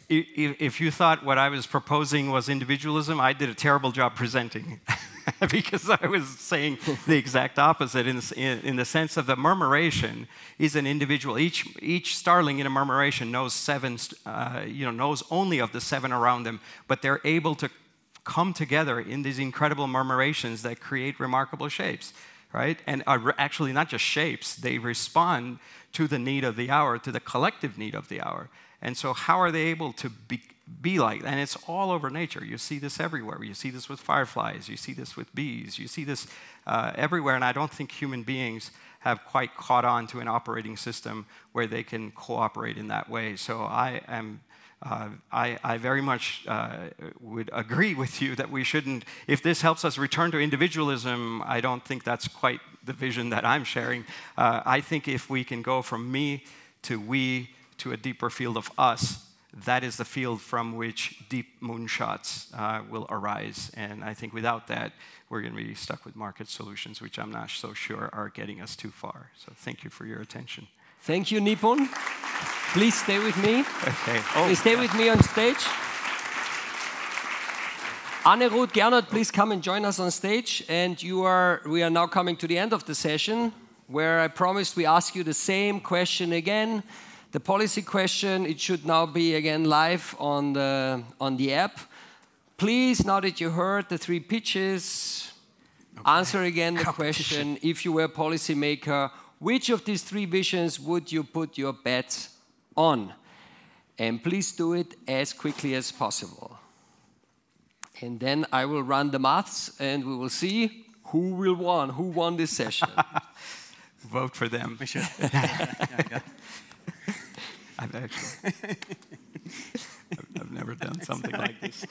If you thought what I was proposing was individualism, I did a terrible job presenting because I was saying the exact opposite in the sense of the murmuration is an individual. Each starling in a murmuration knows knows only of the 7 around them, but they're able to come together in these incredible murmurations that create remarkable shapes, right? And are actually not just shapes, they respond to the need of the hour, to the collective need of the hour. And so how are they able to be like that? And it's all over nature. You see this everywhere. You see this with fireflies. You see this with bees. You see this everywhere. And I don't think human beings have quite caught on to an operating system where they can cooperate in that way. So I very much would agree with you that we shouldn't, if this helps us return to individualism, I don't think that's quite the vision that I'm sharing. I think if we can go from me to we to a deeper field of us, that is the field from which deep moonshots will arise. And I think without that, we're going to be stuck with market solutions, which I'm not so sure are getting us too far. So thank you for your attention. Thank you, Nipun. Please stay with me. Okay. Please stay with me on stage. Anne-Ruth Gernot, please come and join us on stage. And we are now coming to the end of the session, where I promised we ask you the same question again. The policy question, it should now be again live on the app. Please, now that you heard the 3 pitches, answer again the question. If you were a policymaker, which of these 3 visions would you put your bets on? And please do it as quickly as possible. And then I will run the maths and we will see who won this session. Vote for them. We should. I've never done something like this.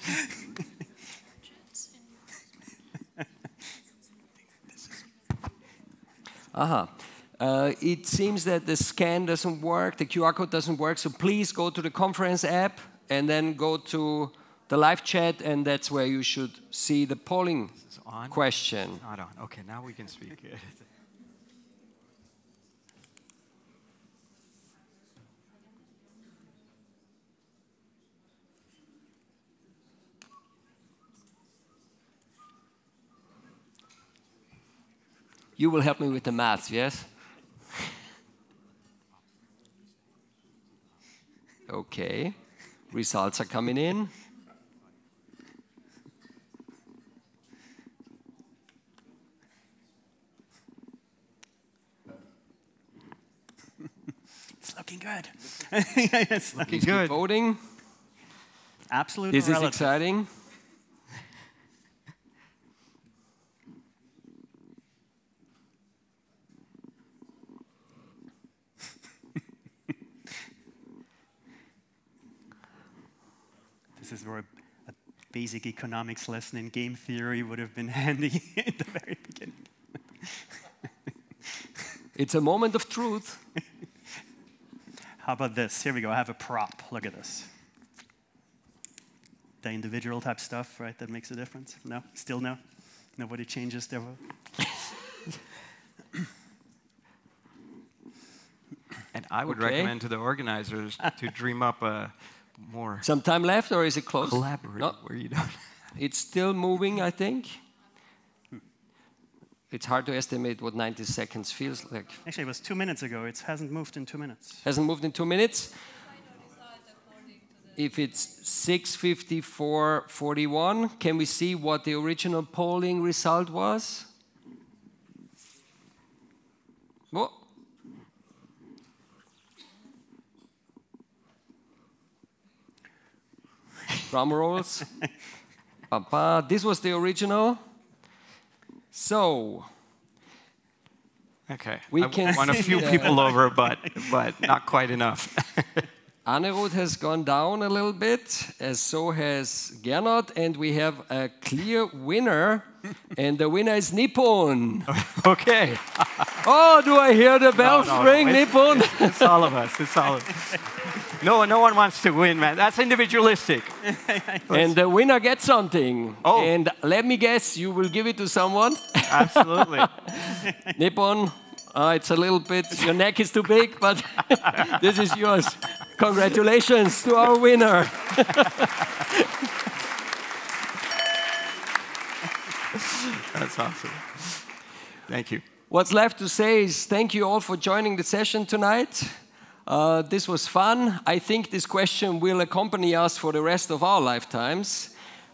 It seems that the scan doesn't work, the QR code doesn't work, so please go to the conference app and then go to the live chat, and that's where you should see the polling question. Not on. Okay, now we can speak. You will help me with the maths, yes? Okay, results are coming in. It's looking good. It's looking good. Voting. Absolute. This is exciting. This is where a basic economics lesson in game theory would have been handy at the very beginning. It's a moment of truth. How about this? Here we go. I have a prop. Look at this. The individual type stuff, right? That makes a difference? No? Still no? Nobody changes their vote? And I would recommend to the organizers to dream up a more. Some time left, or is it close? Collaborate. No. Where you done? It's still moving, I think. It's hard to estimate what 90 seconds feels like. Actually, it was 2 minutes ago. It hasn't moved in 2 minutes. Hasn't moved in 2 minutes. If it's 6:54:41, can we see what the original polling result was? Oh. Drum rolls. This was the original. So. Okay. We I can won a few people over, but not quite enough. Anerud has gone down a little bit, as so has Gernot, and we have a clear winner, and the winner is Nippon. Okay. Oh, do I hear the bells ring, Nippon? It's all of us. It's all of us. No one wants to win, man. That's individualistic. And the winner gets something. Oh. And let me guess, you will give it to someone? Absolutely. Nippon, it's a little bit, your neck is too big, but this is yours. Congratulations to our winner. That's awesome. Thank you. What's left to say is thank you all for joining the session tonight. This was fun. I think this question will accompany us for the rest of our lifetimes.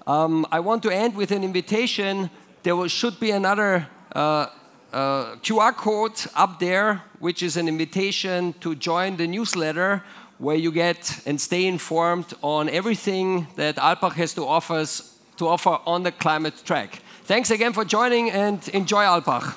I want to end with an invitation. There should be another QR code up there, which is an invitation to join the newsletter, where you get and stay informed on everything that Alpbach has to offer on the climate track. Thanks again for joining, and enjoy Alpbach.